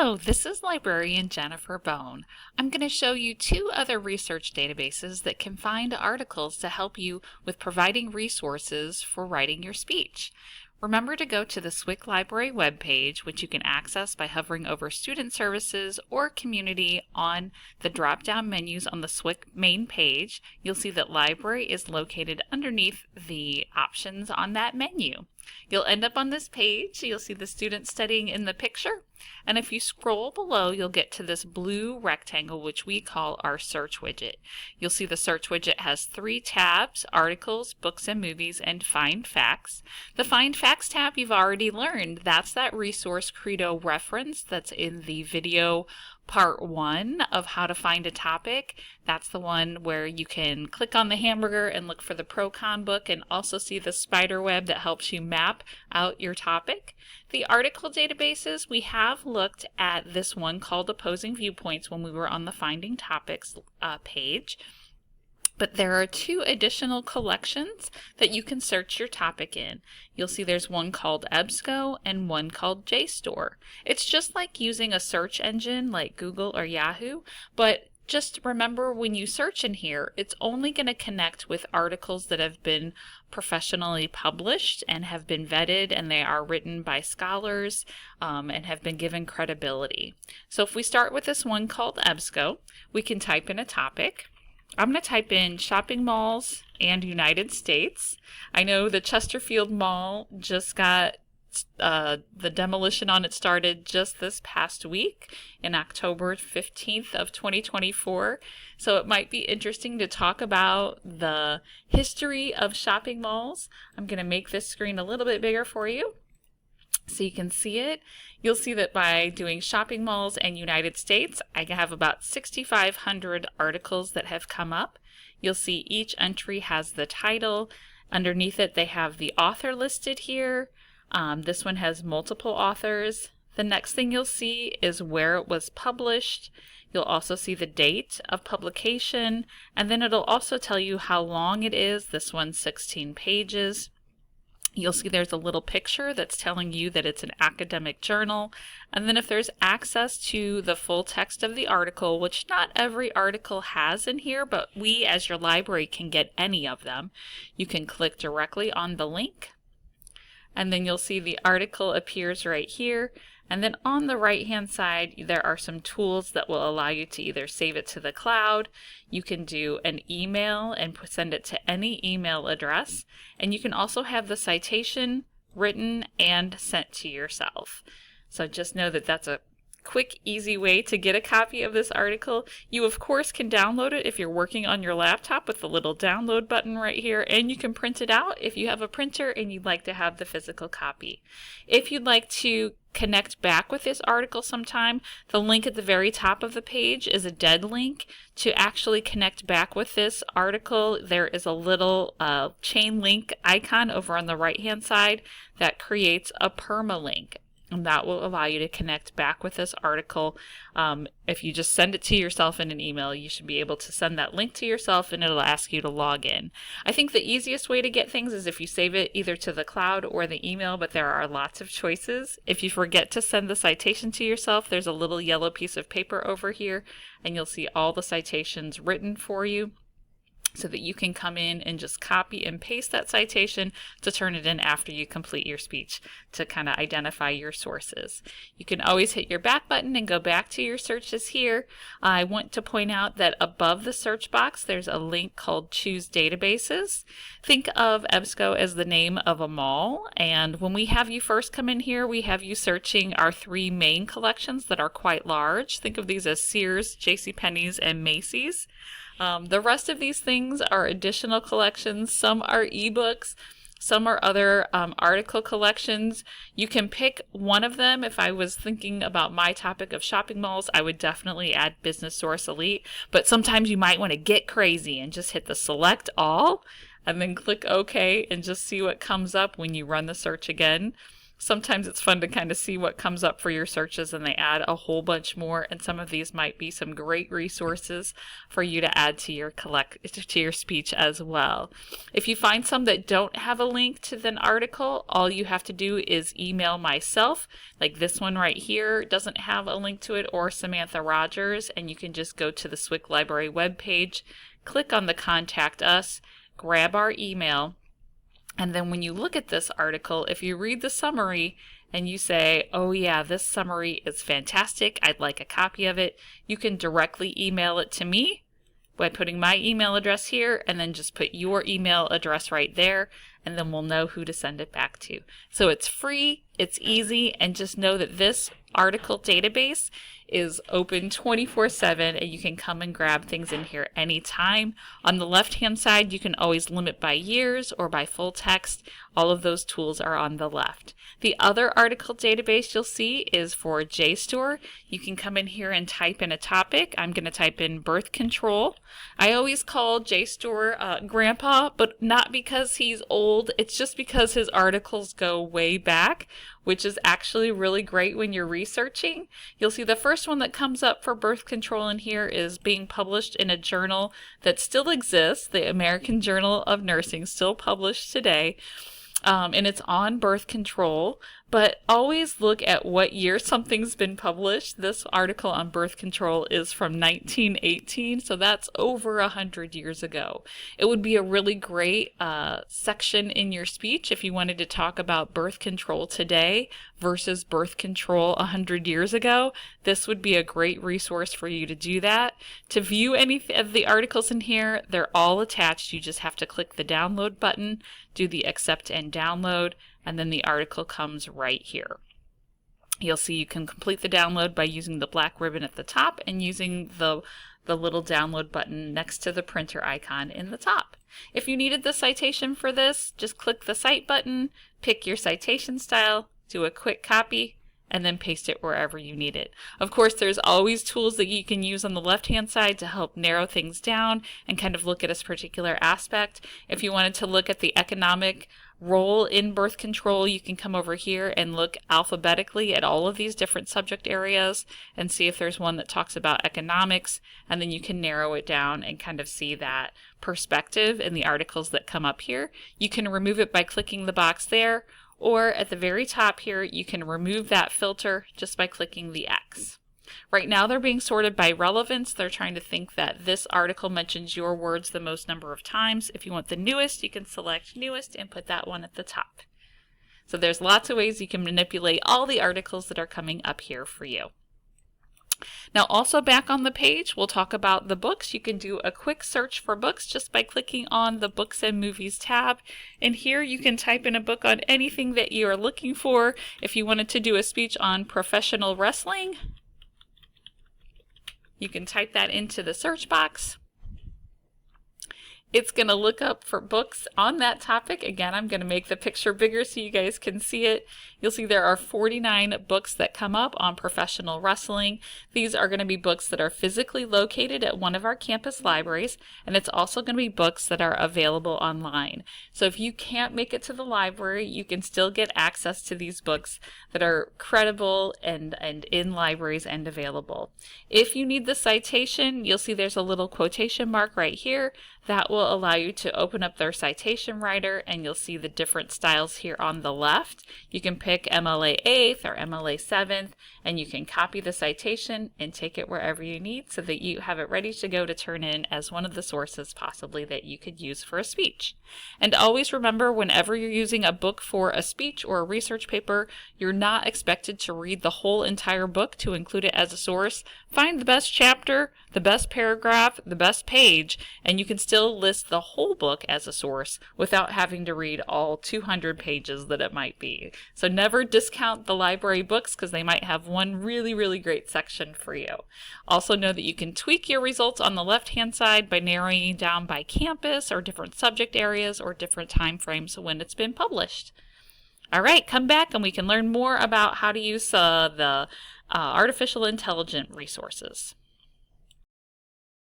Hello, this is librarian Jennifer Bone. I'm going to show you two other research databases that can find articles to help you with providing resources for writing your speech. Remember to go to the SWIC Library webpage, which you can access by hovering over Student Services or Community on the drop-down menus on the SWIC main page. You'll see that Library is located underneath the options on that menu. You'll end up on this page. You'll see the student studying in the picture. And if you scroll below, you'll get to this blue rectangle, which we call our search widget. You'll see the search widget has three tabs: articles, books and movies, and find facts. The find facts tab you've already learned. That's that resource Credo reference that's in the video part 1 of how to find a topic. That's the one where you can click on the hamburger and look for the pro-con book and also see the spider web that helps you map out your topic. The article databases, we have looked at this one called Opposing Viewpoints when we were on the Finding Topics page. But there are two additional collections that you can search your topic in. You'll see there's one called EBSCO and one called JSTOR. It's just like using a search engine like Google or Yahoo, but just remember when you search in here, it's only going to connect with articles that have been professionally published and have been vetted, and they are written by scholars and have been given credibility. So if we start with this one called EBSCO, we can type in a topic. I'm going to type in shopping malls and United States. I know the Chesterfield Mall just got the demolition on it started just this past week in October 15th of 2024. So it might be interesting to talk about the history of shopping malls. I'm going to make this screen a little bit bigger for you so you can see it. You'll see that by doing shopping malls and United States, I have about 6,500 articles that have come up. You'll see each entry has the title. Underneath it, they have the author listed here. This one has multiple authors. The next thing you'll see is where it was published. You'll also see the date of publication, and then it'll also tell you how long it is. This one's 16 pages. You'll see there's a little picture that's telling you that it's an academic journal. And then if there's access to the full text of the article, which not every article has in here, but we as your library can get any of them, you can click directly on the link. And then you'll see the article appears right here. And then on the right hand side, there are some tools that will allow you to either save it to the cloud, you can do an email and send it to any email address, and you can also have the citation written and sent to yourself. So just know that that's a quick, easy way to get a copy of this article. You of course can download it if you're working on your laptop with the little download button right here, and you can print it out if you have a printer and you'd like to have the physical copy. If you'd like to connect back with this article sometime, the link at the very top of the page is a dead link. To actually connect back with this article, there is a little chain link icon over on the right hand side that creates a permalink. And that will allow you to connect back with this article. If you just send it to yourself in an email, you should be able to send that link to yourself and it'll ask you to log in. I think the easiest way to get things is if you save it either to the cloud or the email, but there are lots of choices. If you forget to send the citation to yourself, there's a little yellow piece of paper over here and you'll see all the citations written for you, so that you can come in and just copy and paste that citation to turn it in after you complete your speech to kind of identify your sources. You can always hit your back button and go back to your searches here. I want to point out that above the search box there's a link called Choose Databases. Think of EBSCO as the name of a mall, and when we have you first come in here, we have you searching our three main collections that are quite large. Think of these as Sears, JCPenney's, and Macy's. The rest of these things are additional collections. Some are ebooks, some are other article collections. You can pick one of them. If I was thinking about my topic of shopping malls, I would definitely add Business Source Elite, but sometimes you might want to get crazy and just hit the select all and then click OK and just see what comes up when you run the search again. Sometimes it's fun to kind of see what comes up for your searches, and they add a whole bunch more, and some of these might be some great resources for you to add to your speech as well. If you find some that don't have a link to an article, all you have to do is email myself, like this one right here doesn't have a link to it, or Samantha Rogers, and you can just go to the SWIC Library webpage, click on the Contact Us, grab our email, and then when you look at this article, if you read the summary and you say, oh yeah, this summary is fantastic, I'd like a copy of it, you can directly email it to me by putting my email address here, and then just put your email address right there, and then we'll know who to send it back to. So it's free, it's easy, and just know that this article database is open 24/7, and you can come and grab things in here anytime. On the left-hand side, you can always limit by years or by full text. All of those tools are on the left. The other article database you'll see is for JSTOR. You can come in here and type in a topic. I'm going to type in birth control. I always call JSTOR Grandpa, but not because he's old. It's just because his articles go way back, which is actually really great when you're researching. You'll see the first one that comes up for birth control in here is being published in a journal that still exists, the American Journal of Nursing, still published today. And it's on birth control, but always look at what year something's been published. This article on birth control is from 1918, so that's over 100 years ago. It would be a really great section in your speech if you wanted to talk about birth control today versus birth control 100 years ago. This would be a great resource for you to do that. To view any of the articles in here, they're all attached. You just have to click the download button, do the accept and download, and then the article comes right here. You'll see you can complete the download by using the black ribbon at the top and using the little download button next to the printer icon in the top. If you needed the citation for this, just click the Cite button, pick your citation style, do a quick copy, and then paste it wherever you need it. Of course, there's always tools that you can use on the left-hand side to help narrow things down and kind of look at a particular aspect. If you wanted to look at the economic role in birth control, you can come over here and look alphabetically at all of these different subject areas and see if there's one that talks about economics, and then you can narrow it down and kind of see that perspective in the articles that come up here. You can remove it by clicking the box there, or at the very top here, you can remove that filter just by clicking the X. Right now they're being sorted by relevance. They're trying to think that this article mentions your words the most number of times. If you want the newest, you can select newest and put that one at the top. So there's lots of ways you can manipulate all the articles that are coming up here for you. Now also back on the page, we'll talk about the books. You can do a quick search for books just by clicking on the Books and Movies tab. And here you can type in a book on anything that you are looking for. If you wanted to do a speech on professional wrestling, you can type that into the search box. It's going to look up for books on that topic. Again, I'm going to make the picture bigger so you guys can see it. You'll see there are 49 books that come up on professional wrestling. These are going to be books that are physically located at one of our campus libraries, and it's also going to be books that are available online. So if you can't make it to the library, you can still get access to these books that are credible and in libraries and available. If you need the citation, you'll see there's a little quotation mark right here. That will allow you to open up their citation writer, and you'll see the different styles here on the left. You can pick MLA 8th or MLA 7th, and you can copy the citation and take it wherever you need so that you have it ready to go to turn in as one of the sources possibly that you could use for a speech. And always remember, whenever you're using a book for a speech or a research paper, you're not expected to read the whole entire book to include it as a source. Find the best chapter, the best paragraph, the best page, and you can still list the whole book as a source without having to read all 200 pages that it might be. So never discount the library books because they might have one really, really great section for you. Also know that you can tweak your results on the left-hand side by narrowing down by campus or different subject areas or different time frames when it's been published. All right, come back and we can learn more about how to use the artificial intelligence resources.